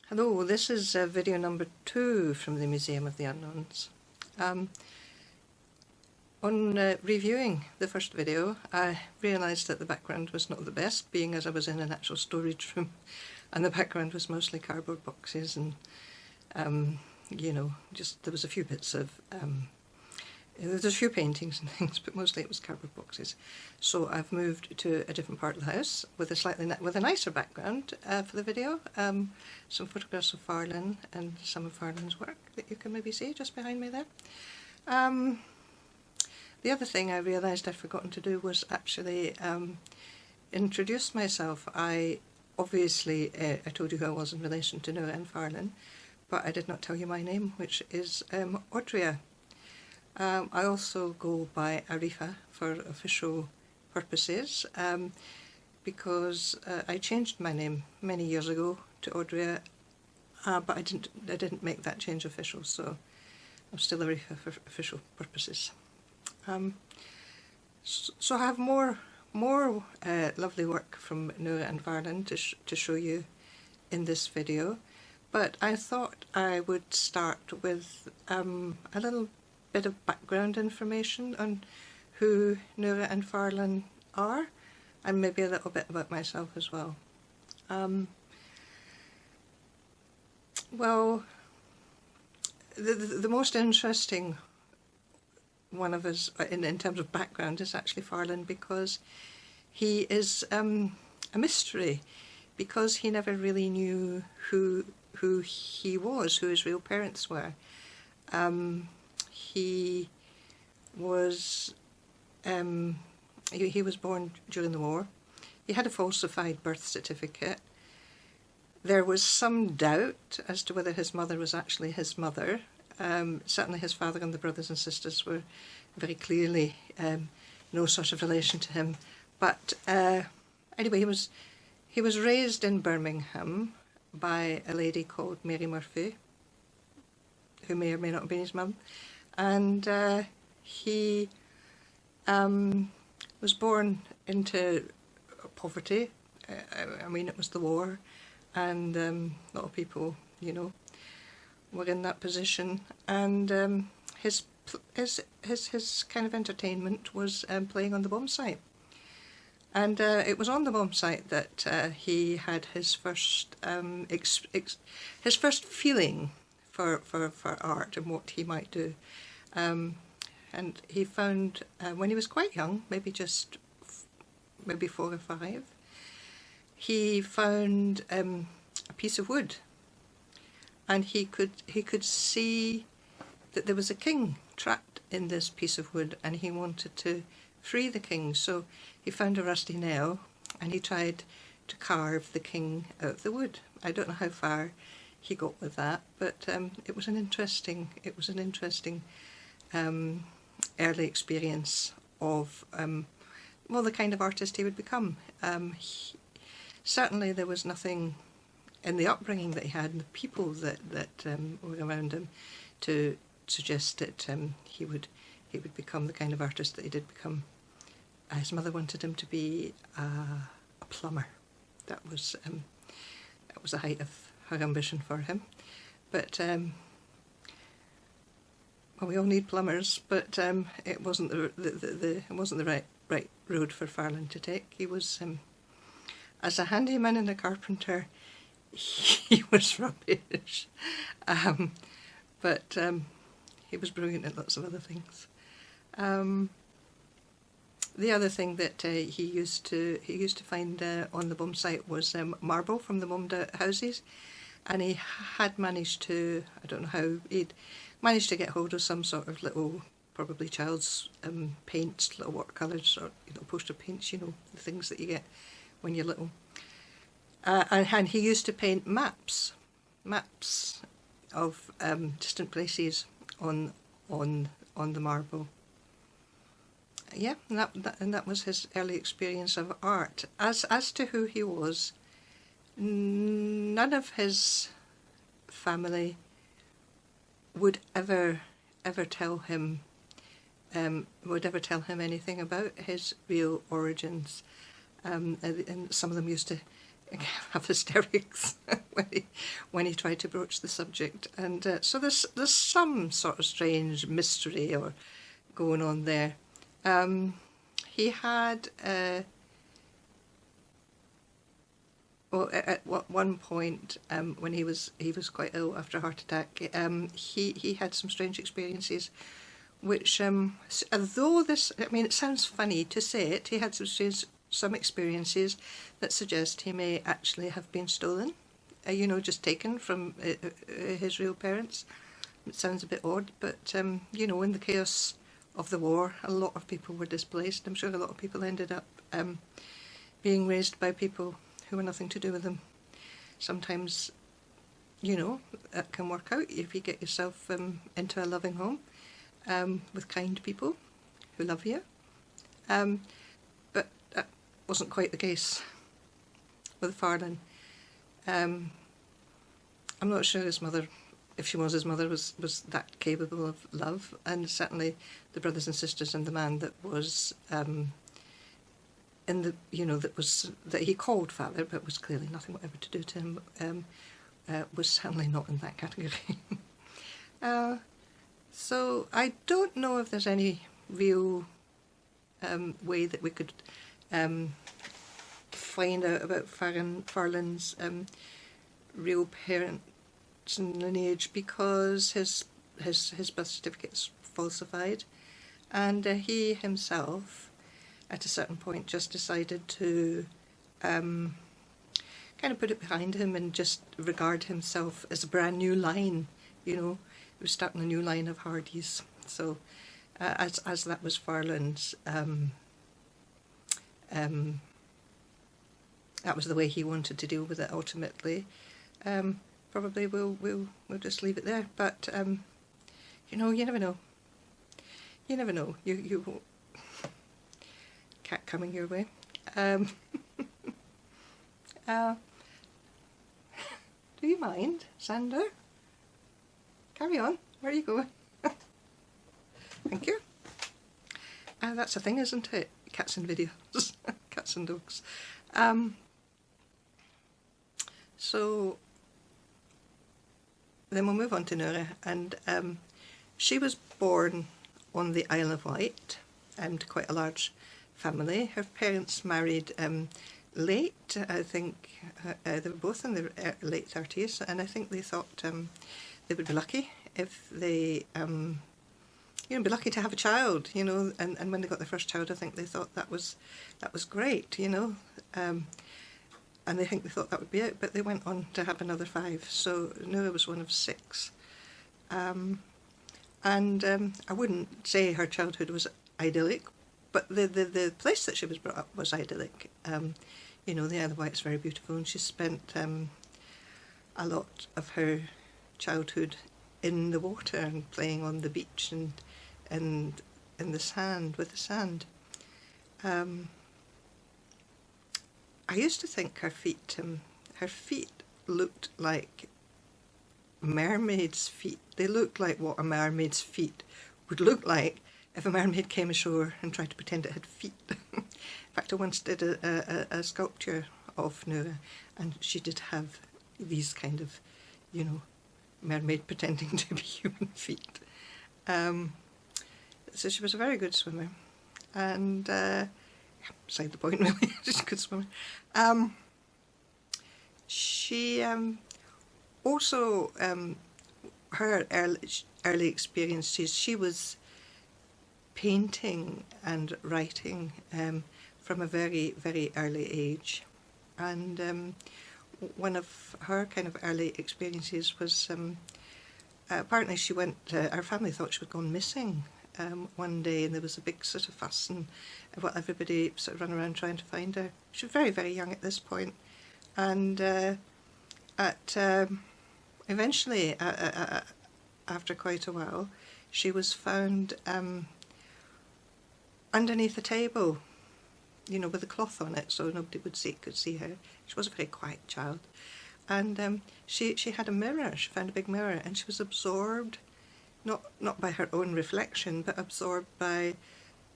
Hello, this is video number 2 from the Museum of the Unknowns. On reviewing the first video, I realised that the background was not the best, being as I was in an actual storage room and the background was mostly cardboard boxes and, just there was a few bits of, there's a few paintings and things, but mostly it was cardboard boxes. So I've moved to a different part of the house with a nicer background for the video. Some photographs of Farlan and some of Farlan's work that you can maybe see just behind me there. The other thing I realised I'd forgotten to do was actually introduce myself. I told you who I was in relation to Noura and Farlan, but I did not tell you my name, which is Audrey. I also go by Arifa for official purposes because I changed my name many years ago to Audrey, but I didn't make that change official, so I'm still Arifa for official purposes. So I have more lovely work from Noura and Farlan to show you in this video, but I thought I would start with a little bit of background information on who Noura and Farlan are, and maybe a little bit about myself as well. Well, the most interesting one of us in terms of background is actually Farlan, because he is a mystery, because he never really knew who he was, who his real parents were. He was born during the war. He had a falsified birth certificate. There was some doubt as to whether his mother was actually his mother. Certainly his father and the brothers and sisters were very clearly no sort of relation to him. But anyway, he was raised in Birmingham by a lady called Mary Murphy, who may or may not have been his mum. And he was born into poverty. I mean, it was the war, and a lot of people, were in that position. And his kind of entertainment was playing on the bomb site. And it was on the bomb site that he had his first feeling for art and what he might do. And he found, when he was quite young, maybe 4 or 5, he found a piece of wood, and he could see that there was a king trapped in this piece of wood, and he wanted to free the king. So he found a rusty nail and he tried to carve the king out of the wood. I don't know how far he got with that, but it was an interesting early experience of the kind of artist he would become. Certainly there was nothing in the upbringing that he had and the people that were around him to suggest that he would become the kind of artist that he did become. His mother wanted him to be a plumber. That was the height of her ambition for him. But we all need plumbers, but it wasn't the right road for Farlan to take. He was, as a handyman and a carpenter, he was rubbish. But he was brilliant at lots of other things. The other thing that he used to find on the bomb site was marble from the bombed out houses, and he had managed to, I don't know how, he'd managed to get hold of some sort of little, probably child's paints, little watercolours or poster paints, the things that you get when you're little. And he used to paint maps of distant places on the marble. Yeah, and that was his early experience of art. As to who he was, none of his family would ever tell him anything about his real origins. And some of them used to have hysterics when he tried to broach the subject. And so there's some sort of strange mystery or going on there. He had well, at one point, when he was quite ill after a heart attack, he had some strange experiences, which, although this, I mean, it sounds funny to say it, he had some experiences that suggest he may actually have been stolen, you know, just taken from his real parents. It sounds a bit odd, but, you know, in the chaos of the war, a lot of people were displaced. I'm sure a lot of people ended up being raised by people who were nothing to do with them. Sometimes, you know, that can work out if you get yourself into a loving home with kind people who love you. But that wasn't quite the case with Farlan. I'm not sure his mother, if she was his mother, was that capable of love, and certainly the brothers and sisters and the man that was in the, you know, that he called father, but was clearly nothing whatever to do to him, was certainly not in that category. So I don't know if there's any real way that we could find out about Farlan's real parents and lineage, because his birth certificate's falsified, and he himself at a certain point just decided to kind of put it behind him and just regard himself as a brand new line, you know. He was starting a new line of Hardys. So as that was Farlan's, that was the way he wanted to deal with it ultimately. Probably we'll just leave it there. But you know, you never know. You never know. You cat coming your way. Do you mind, Sander? Carry on. Where are you going? Thank you. That's a thing, isn't it? Cats and videos. Cats and dogs. So then we'll move on to Noura, and she was born on the Isle of Wight, to quite a large family. Her parents married late. I think they were both in their late 30s, and I think they thought they would be lucky if they, you know, be lucky to have a child, you know. And when they got their first child, I think they thought that was great, you know. And they thought that would be it, but they went on to have another 5. So Noura was one of 6. And I wouldn't say her childhood was idyllic, but the place that she was brought up was idyllic. You know, the Isle of Wight's very beautiful, and she spent a lot of her childhood in the water and playing on the beach and in the sand, with the sand. I used to think her feet looked like mermaid's feet. They looked like what a mermaid's feet would look like if a mermaid came ashore and tried to pretend it had feet. In fact, I once did a sculpture of Noura, and she did have these kind of, you know, mermaid pretending to be human feet. So she was a very good swimmer, and beside the point really, just a good swimmer. She also, her early experiences, she was painting and writing from a very, very early age. And one of her kind of early experiences was, apparently she went, our family thought she had gone missing one day, and there was a big sort of fuss, and everybody sort of ran around trying to find her. She was very, very young at this point. And eventually, after quite a while, she was found underneath a table, you know, with a cloth on it, so nobody could see her. She was a very quiet child, and she had a mirror. She found a big mirror, and she was absorbed, not by her own reflection, but absorbed by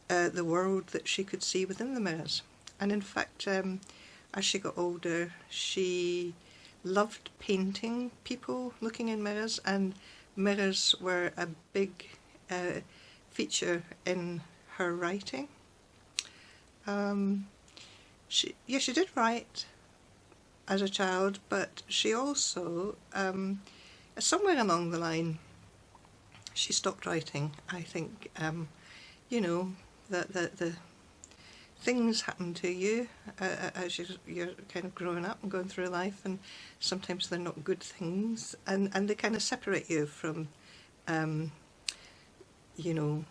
the world that she could see within the mirrors. And in fact, as she got older, she loved painting people looking in mirrors, and mirrors were a big feature in her writing. She did write as a child, but she also, somewhere along the line, she stopped writing. I think, you know, the things happen to you as you're kind of growing up and going through life, and sometimes they're not good things, and they kind of separate you from, you know,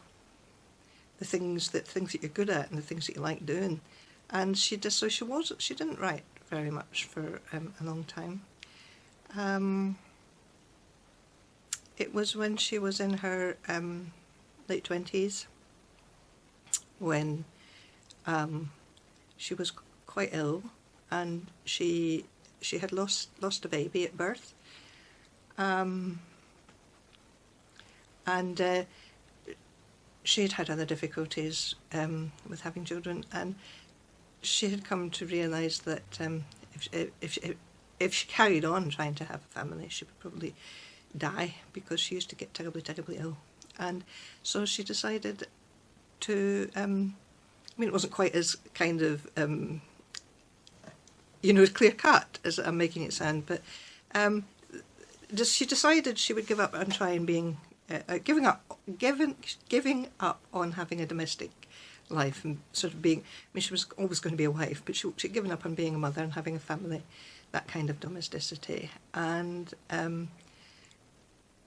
the things that you're good at and the things that you like doing. And she didn't write very much for a long time. It was when she was in her late 20s when she was quite ill, and she had lost a baby at birth, and she had other difficulties with having children, and she had come to realise that if she carried on trying to have a family, she would probably die, because she used to get terribly, terribly ill. And so she decided to, I mean, it wasn't quite as kind of, you know, clear cut as I'm making it sound, but she decided she would give up on trying being, giving up on having a domestic life, and sort of being, I mean, she was always going to be a wife, but she'd given up on being a mother and having a family, that kind of domesticity. And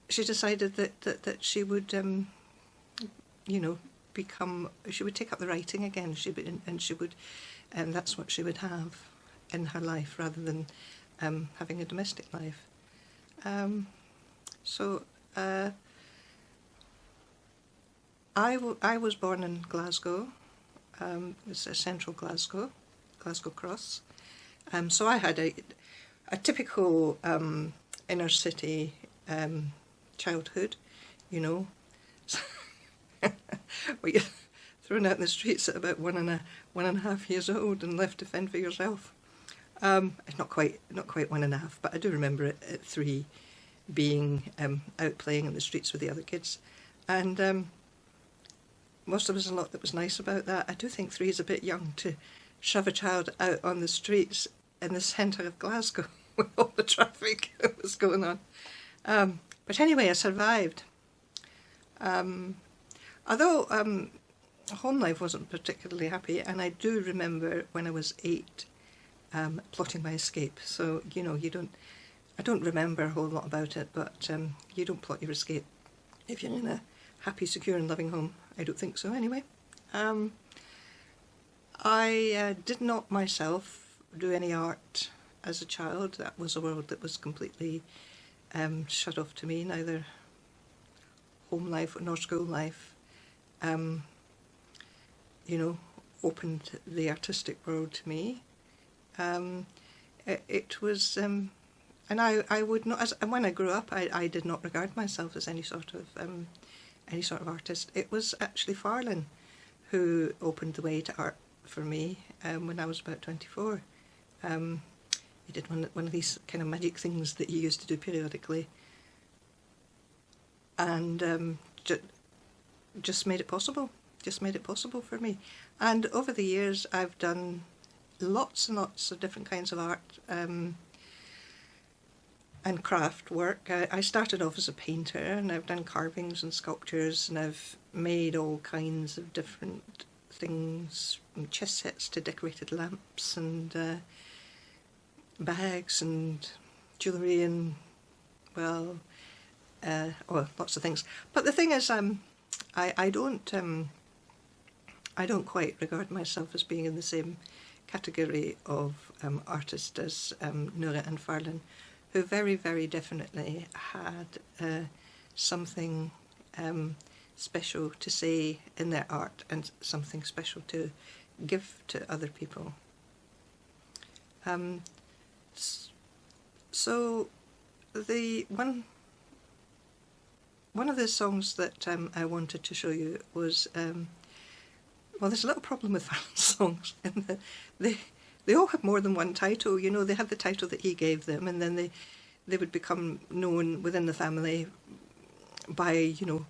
she decided that she would, you know, she would take up the writing again. And that's what she would have in her life, rather than having a domestic life. I was born in Glasgow. It's central Glasgow Cross. So I had a typical inner city childhood, you know. Well, you're thrown out in the streets at about 1.5 years old and left to fend for yourself. Not quite 1.5, but I do remember it at 3 being out playing in the streets with the other kids. And most of us, a lot that was nice about that. I do think 3 is a bit young to shove a child out on the streets in the centre of Glasgow with all the traffic that was going on. But anyway, I survived. Although home life wasn't particularly happy, and I do remember when I was 8 plotting my escape. So, you know, I don't remember a whole lot about it, but you don't plot your escape if you're in a happy, secure and loving home. I don't think so, anyway. I did not myself do any art as a child. That was a world that was completely shut off to me, neither home life nor school life. You know, opened the artistic world to me. It was, and I would not, and when I grew up, I did not regard myself as any sort of artist. It was actually Farlan who opened the way to art for me when I was about 24. He did one of these kind of magic things that he used to do periodically, and just made it possible. Just made it possible for me. And over the years, I've done lots and lots of different kinds of art and craft work. I started off as a painter, and I've done carvings and sculptures, and I've made all kinds of different things, from chess sets to decorated lamps and bags and jewellery and, well, lots of things. But the thing is, I don't quite regard myself as being in the same category of artist as Noura and Farlan, who very, very definitely had something special to say in their art and something special to give to other people. So the one of the songs that I wanted to show you was, well, there's a little problem with Farlan's songs in that they all have more than one title. You know, they had the title that he gave them, and then they would become known within the family by, you know,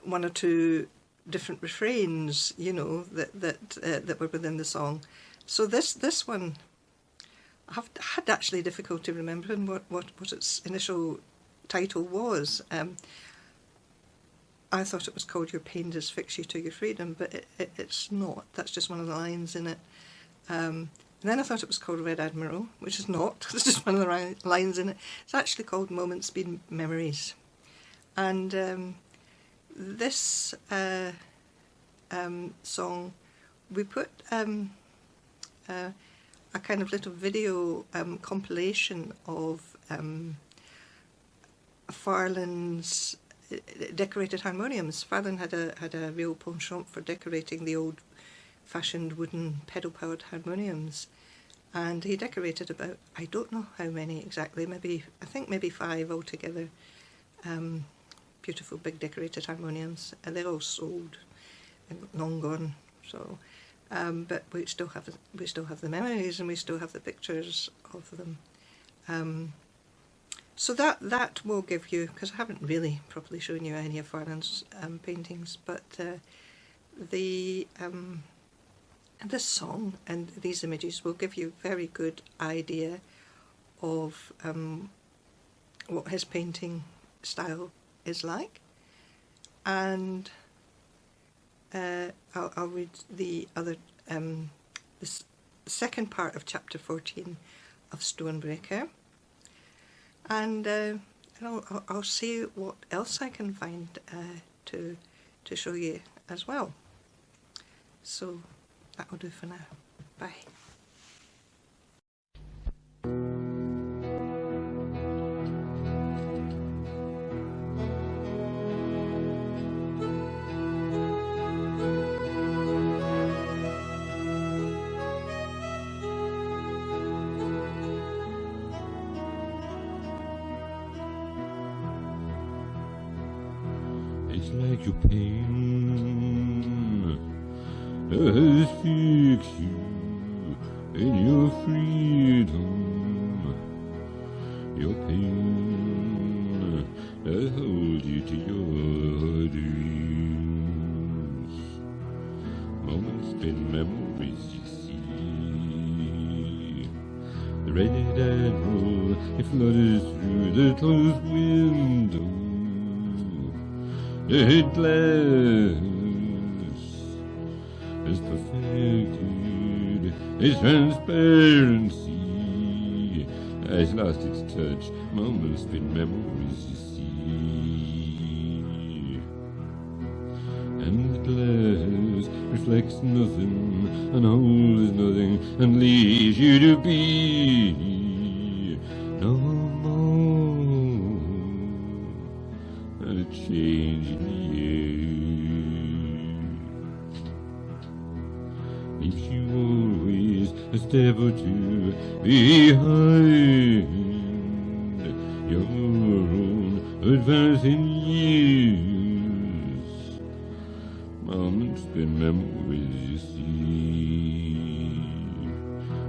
one or two different refrains, you know, that were within the song. So this one, I've had actually difficulty remembering what its initial title was. I thought it was called Your Pain Does Fix You to Your Freedom, but it's not. That's just one of the lines in it. And then I thought it was called Red Admiral, which is not. It's just one of the lines in it. It's actually called Moments Been Memories. And this song, we put a kind of little video compilation of Farlan's decorated harmoniums. Farlan had a real penchant for decorating the old-fashioned wooden pedal-powered harmoniums, and he decorated about, I don't know how many exactly, I think maybe 5 altogether. Beautiful big decorated harmoniums, and they're all sold and long gone. So, but we still have the memories, and we still have the pictures of them. So that will give you, because I haven't really properly shown you any of Farlan's paintings, but this song and these images will give you a very good idea of what his painting style is like. And I'll read the other, the second part of chapter 14 of Stonebreaker. And I'll see what else I can find to show you as well. So that will do for now. Bye. It's like your pain has fixed you in your freedom. Your pain has held you to your dreams. Moments been memories, you see. The red admiral, it flutters through the closed window. The glass is perfected, its transparency has lost its touch. Moments been memories, you see. And the glass reflects nothing and holds nothing and leaves you to be no more. And a change in the air leaves you always a step or two behind your own advancing years. Moments been memories, you see.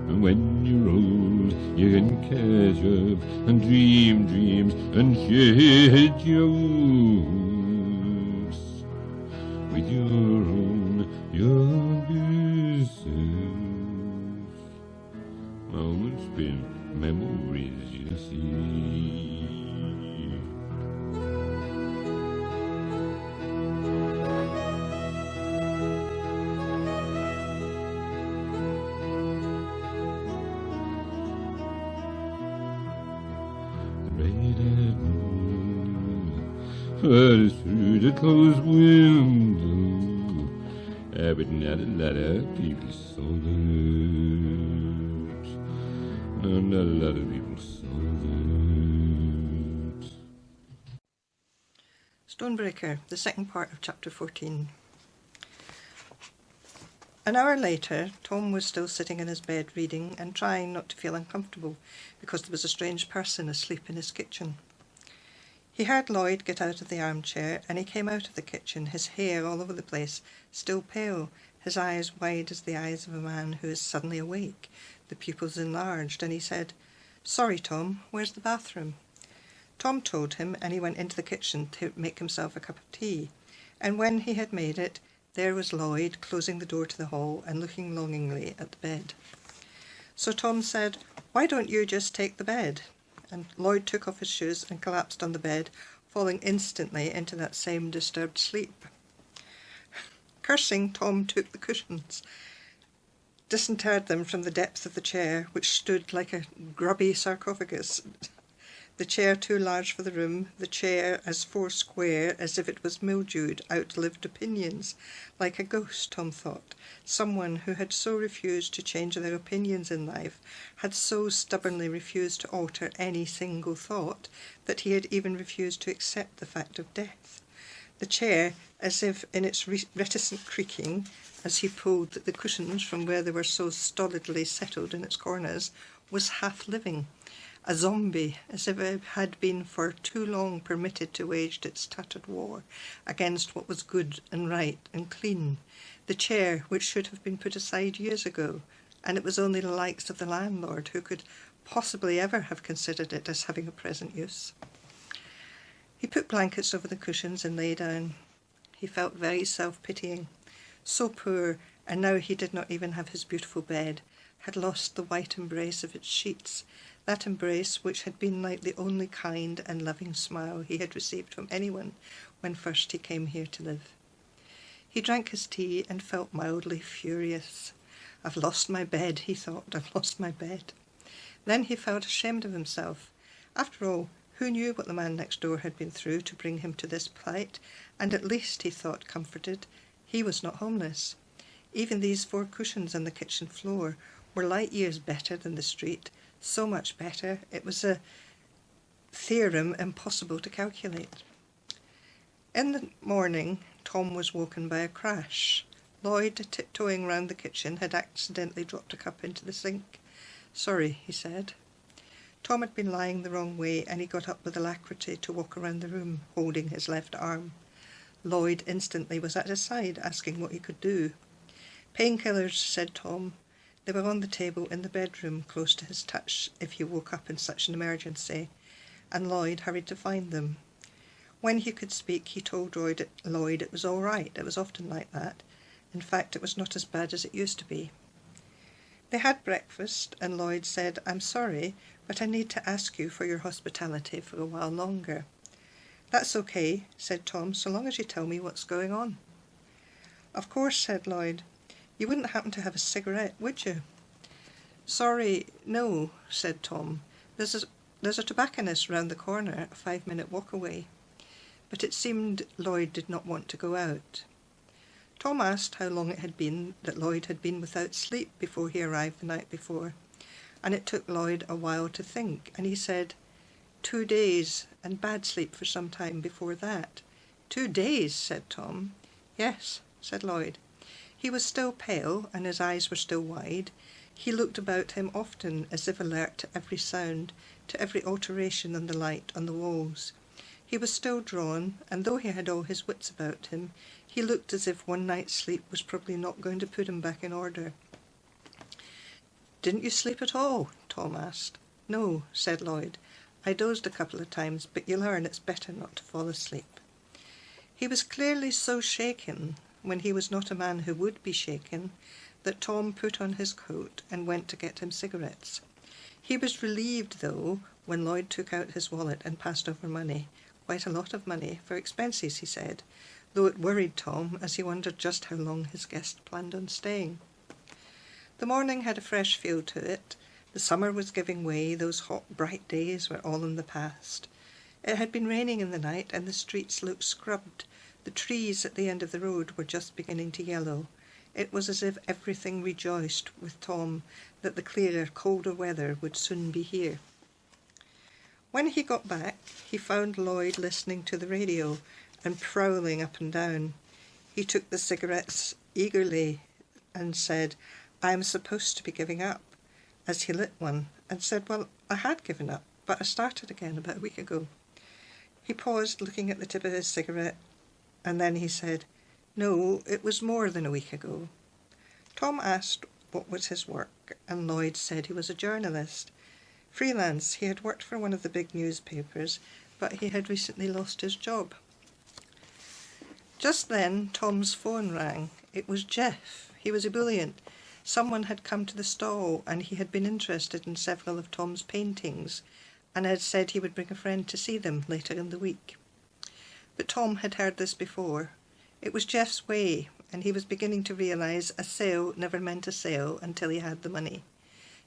And when you're old, you can catch up and dream dreams and shed jokes with your own younger self. Moments been memories, you see. Flutters through the closed window, but not a lot of people saw that. No, not a lot of people saw that. Stonebreaker, the second part of chapter 14. An hour later, Tom was still sitting in his bed reading and trying not to feel uncomfortable because there was a strange person asleep in his kitchen. He heard Lloyd get out of the armchair, and he came out of the kitchen, his hair all over the place, still pale, his eyes wide as the eyes of a man who is suddenly awake. the pupils enlarged, and he said, "Sorry, Tom, where's the bathroom?" Tom told him, and he went into the kitchen to make himself a cup of tea. And when he had made it, there was Lloyd closing the door to the hall and looking longingly at the bed. So Tom said, "Why don't you just take the bed?" And Lloyd took off his shoes and collapsed on the bed, falling instantly into that same disturbed sleep. Cursing, Tom took the cushions, disinterred them from the depth of the chair, which stood like a grubby sarcophagus. The chair too large for the room, the chair as four-square as if it was mildewed, outlived opinions. Like a ghost, Tom thought. Someone who had so refused to change their opinions in life, had so stubbornly refused to alter any single thought, that he had even refused to accept the fact of death. The chair, as if in its reticent creaking, as he pulled the cushions from where they were so stolidly settled in its corners, was half living. A zombie, as if it had been for too long permitted to wage its tattered war against what was good and right and clean. The chair, which should have been put aside years ago, and it was only the likes of the landlord who could possibly ever have considered it as having a present use. He put blankets over the cushions and lay down. He felt very self-pitying. So poor, and now he did not even have his beautiful bed, had lost the white embrace of its sheets, that embrace which had been like the only kind and loving smile he had received from anyone when first he came here to live. He drank his tea and felt mildly furious. "I've lost my bed," he thought, "I've lost my bed." Then he felt ashamed of himself. After all, who knew what the man next door had been through to bring him to this plight? And at least, he thought, comforted, he was not homeless. Even these 4 cushions on the kitchen floor were light years better than the street, so much better, it was a theorem impossible to calculate. In the morning, Tom was woken by a crash. Lloyd, tiptoeing round the kitchen, had accidentally dropped a cup into the sink. "Sorry," he said. Tom had been lying the wrong way, and he got up with alacrity to walk around the room, holding his left arm. Lloyd instantly was at his side, asking what he could do. "Painkillers," said Tom. They were on the table in the bedroom, close to his touch if he woke up in such an emergency, and Lloyd hurried to find them. When he could speak, he told Lloyd it was all right. It was often like that. In fact, it was not as bad as it used to be. They had breakfast, and Lloyd said, "I'm sorry, but I need to ask you for your hospitality for a while longer." "That's okay," said Tom, "so long as you tell me what's going on." "Of course," said Lloyd. "You wouldn't happen to have a cigarette, would you?" "Sorry, no," said Tom. There's a tobacconist round the corner, a 5-minute walk away." But it seemed Lloyd did not want to go out. Tom asked how long it had been that Lloyd had been without sleep before he arrived the night before, and it took Lloyd a while to think, and he said, 2 days, and bad sleep for some time before that." 2 days, said Tom. "Yes," said Lloyd. He was still pale, and his eyes were still wide. He looked about him often, as if alert to every sound, to every alteration in the light on the walls. He was still drawn, and though he had all his wits about him, he looked as if one night's sleep was probably not going to put him back in order. "Didn't you sleep at all?" Tom asked. "No," said Lloyd. "I dozed a couple of times, but you learn it's better not to fall asleep." He was clearly so shaken, when he was not a man who would be shaken, that Tom put on his coat and went to get him cigarettes. He was relieved, though, when Lloyd took out his wallet and passed over money, quite a lot of money, for expenses, he said, though it worried Tom as he wondered just how long his guest planned on staying. The morning had a fresh feel to it. The summer was giving way, those hot, bright days were all in the past. It had been raining in the night, and the streets looked scrubbed. The trees at the end of the road were just beginning to yellow. It was as if everything rejoiced with Tom that the clearer, colder weather would soon be here. When he got back, he found Lloyd listening to the radio and prowling up and down. He took the cigarettes eagerly and said, "I am supposed to be giving up," as he lit one, and said, "Well, I had given up, but I started again about a week ago." He paused, looking at the tip of his cigarette, and then he said, "No, it was more than a week ago." Tom asked what was his work, and Lloyd said he was a journalist. Freelance, he had worked for one of the big newspapers, but he had recently lost his job. Just then, Tom's phone rang. It was Jeff. He was ebullient. Someone had come to the stall, and he had been interested in several of Tom's paintings, and had said he would bring a friend to see them later in the week. But Tom had heard this before. It was Jeff's way, and he was beginning to realise a sale never meant a sale until he had the money.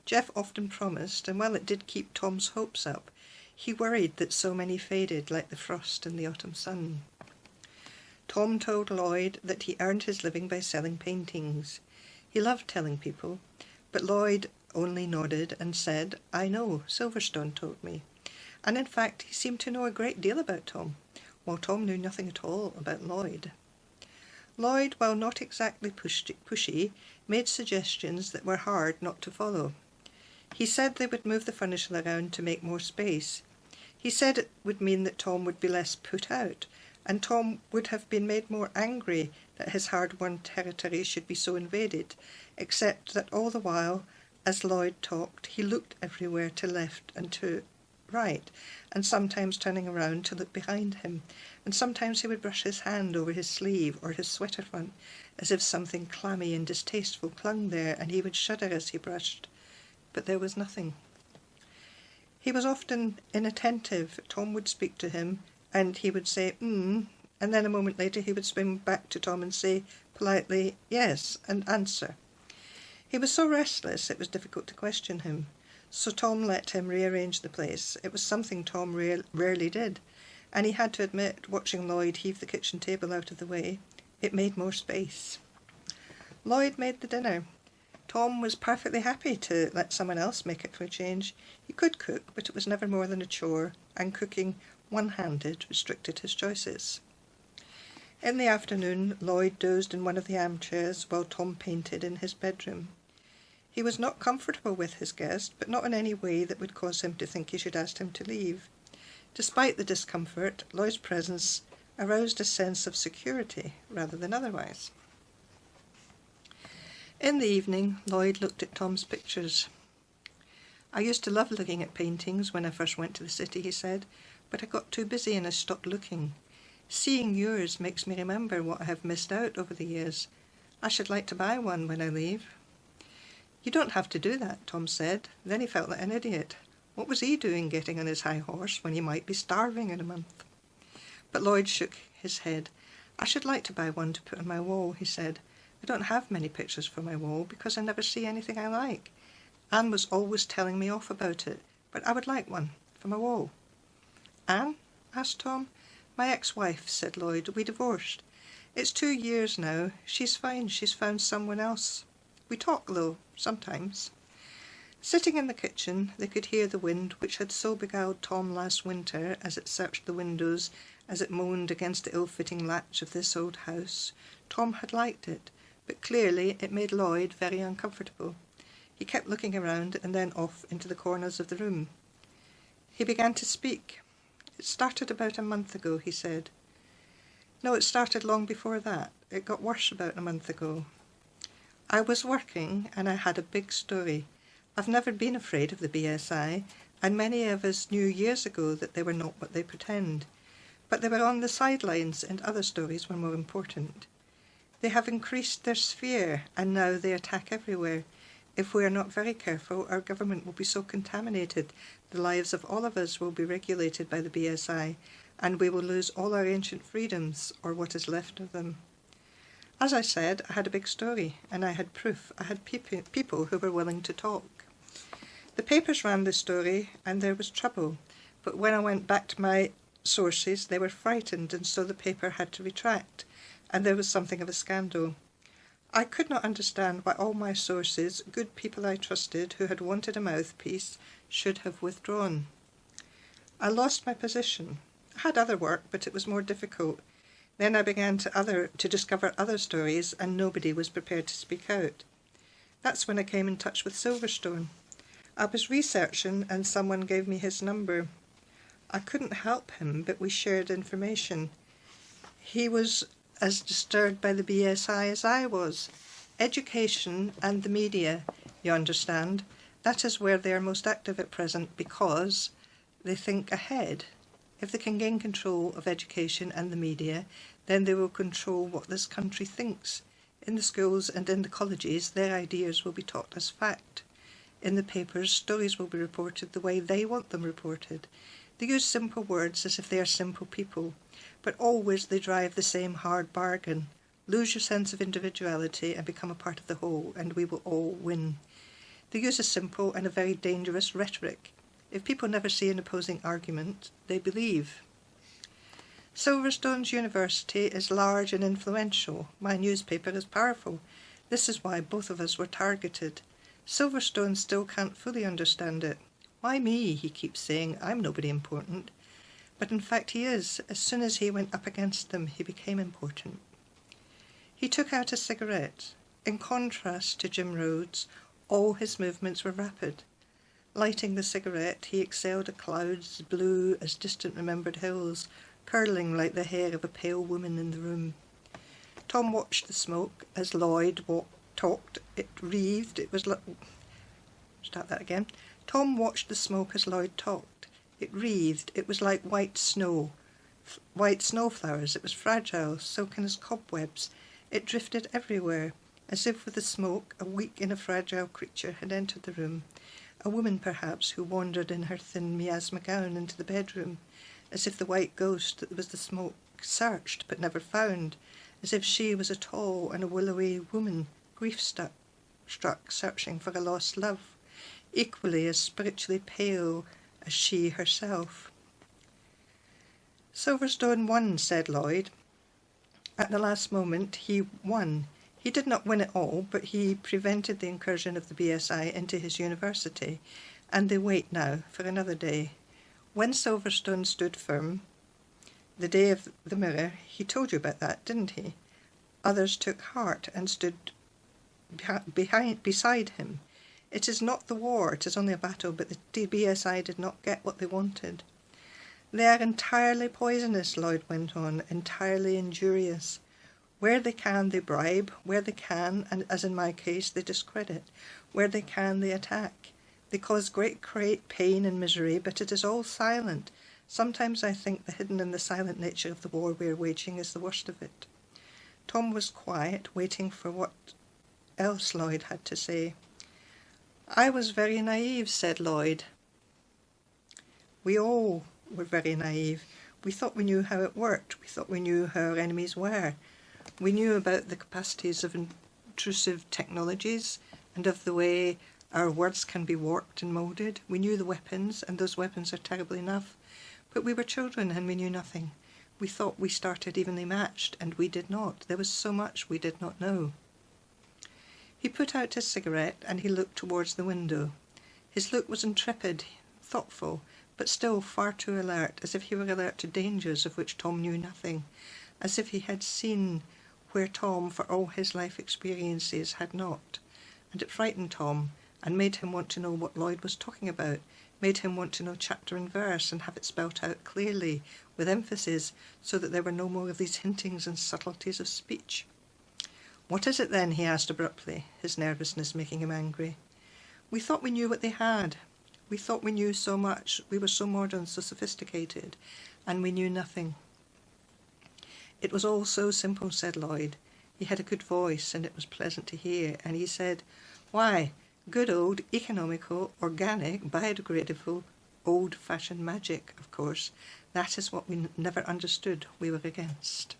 Jeff often promised, and while it did keep Tom's hopes up, he worried that so many faded like the frost in the autumn sun. Tom told Lloyd that he earned his living by selling paintings. He loved telling people, but Lloyd only nodded and said, "I know, Silverstone told me." And in fact, he seemed to know a great deal about Tom, while Tom knew nothing at all about Lloyd. Lloyd, while not exactly pushy, made suggestions that were hard not to follow. He said they would move the furniture around to make more space. He said it would mean that Tom would be less put out, and Tom would have been made more angry that his hard-won territory should be so invaded, except that all the while, as Lloyd talked, he looked everywhere to left and to right, and sometimes turning around to look behind him, and sometimes he would brush his hand over his sleeve or his sweater front, as if something clammy and distasteful clung there, and he would shudder as he brushed. But there was nothing. He was often inattentive. Tom would speak to him, and he would say, and then a moment later he would swing back to Tom and say politely, yes, and answer. He was so restless it was difficult to question him, so Tom let him rearrange the place. It was something Tom rarely did, and he had to admit, watching Lloyd heave the kitchen table out of the way, it made more space. Lloyd made the dinner. Tom was perfectly happy to let someone else make it for a change. He could cook, but it was never more than a chore, and cooking one-handed restricted his choices. In the afternoon, Lloyd dozed in one of the armchairs while Tom painted in his bedroom. He was not comfortable with his guest, but not in any way that would cause him to think he should ask him to leave. Despite the discomfort, Lloyd's presence aroused a sense of security rather than otherwise. In the evening, Lloyd looked at Tom's pictures. "I used to love looking at paintings when I first went to the city," he said, "but I got too busy and I stopped looking. Seeing yours makes me remember what I have missed out over the years. I should like to buy one when I leave." "You don't have to do that," Tom said. Then he felt like an idiot. What was he doing getting on his high horse when he might be starving in a month? But Lloyd shook his head. "I should like to buy one to put on my wall," he said. "I don't have many pictures for my wall because I never see anything I like. Anne was always telling me off about it, but I would like one for my wall." "Anne?" asked Tom. "My ex-wife," said Lloyd. "We divorced. It's 2 years now. She's fine. She's found someone else. We talk, though, sometimes." Sitting in the kitchen, they could hear the wind which had so beguiled Tom last winter as it searched the windows, as it moaned against the ill-fitting latch of this old house. Tom had liked it, but clearly it made Lloyd very uncomfortable. He kept looking around and then off into the corners of the room. He began to speak. "It started about a month ago," he said. "No, it started long before that. It got worse about a month ago. I was working and I had a big story. I've never been afraid of the BSI, and many of us knew years ago that they were not what they pretend. But they were on the sidelines and other stories were more important. They have increased their sphere, and now they attack everywhere. If we are not very careful, our government will be so contaminated, the lives of all of us will be regulated by the BSI, and we will lose all our ancient freedoms, or what is left of them." As I said, I had a big story, and I had proof. I had people who were willing to talk. The papers ran the story, and there was trouble. But when I went back to my sources, they were frightened, and so the paper had to retract, and there was something of a scandal. I could not understand why all my sources, good people I trusted, who had wanted a mouthpiece, should have withdrawn. I lost my position. I had other work, but it was more difficult. Then I began to discover other stories, and nobody was prepared to speak out. That's when I came in touch with Silverstone. I was researching, and someone gave me his number. I couldn't help him, but we shared information. He was as disturbed by the BSI as I was. Education and the media, you understand, that is where they are most active at present because they think ahead. If they can gain control of education and the media, then they will control what this country thinks. In the schools and in the colleges, their ideas will be taught as fact. In the papers, stories will be reported the way they want them reported. They use simple words as if they are simple people, but always they drive the same hard bargain. Lose your sense of individuality and become a part of the whole, and we will all win. They use a simple and a very dangerous rhetoric. If people never see an opposing argument, they believe. Silverstone's university is large and influential. My newspaper is powerful. This is why both of us were targeted. Silverstone still can't fully understand it. Why me, he keeps saying. I'm nobody important. But in fact he is. As soon as he went up against them, he became important. He took out a cigarette. In contrast to Jim Rhodes, all his movements were rapid. Lighting the cigarette, he exhaled a cloud as blue as distant remembered hills, curling like the hair of a pale woman in the room. Tom watched the smoke as Lloyd talked. It wreathed. It was Start that again. Tom watched the smoke as Lloyd talked. It wreathed. It was like white snow. White snowflowers. It was fragile, silken as cobwebs. It drifted everywhere, as if with the smoke a weak and a fragile creature had entered the room. A woman, perhaps, who wandered in her thin miasma gown into the bedroom, as if the white ghost that was the smoke searched but never found, as if she was a tall and a willowy woman, grief-struck, searching for a lost love, equally as spiritually pale as she herself. Silverstone won, said Lloyd. At the last moment he won. He did not win it all, but he prevented the incursion of the BSI into his university, and they wait now for another day. When Silverstone stood firm, the day of the mirror, he told you about that, didn't he? Others took heart and stood beside him. It is not the war, it is only a battle, but the BSI did not get what they wanted. They are entirely poisonous, Lloyd went on, entirely injurious. Where they can, they bribe. Where they can, and as in my case, they discredit. Where they can, they attack. They cause great pain and misery, but it is all silent. Sometimes I think the hidden and the silent nature of the war we are waging is the worst of it. Tom was quiet, waiting for what else Lloyd had to say. I was very naive, said Lloyd. We all were very naive. We thought we knew how it worked. We thought we knew how our enemies were. We knew about the capacities of intrusive technologies and of the way our words can be warped and moulded. We knew the weapons, and those weapons are terrible enough. But we were children and we knew nothing. We thought we started evenly matched, and we did not. There was so much we did not know. He put out his cigarette and he looked towards the window. His look was intrepid, thoughtful, but still far too alert, as if he were alert to dangers of which Tom knew nothing, as if he had seen where Tom, for all his life experiences, had not. And it frightened Tom, and made him want to know what Lloyd was talking about, made him want to know chapter and verse, and have it spelt out clearly, with emphasis, so that there were no more of these hintings and subtleties of speech. What is it then? He asked abruptly, his nervousness making him angry. We thought we knew what they had. We thought we knew so much. We were so modern, so sophisticated, and we knew nothing. It was all so simple, said Lloyd. He had a good voice, and it was pleasant to hear, and he said, why, good old, economical, organic, biodegradable, old-fashioned magic, of course. That is what we never understood we were against.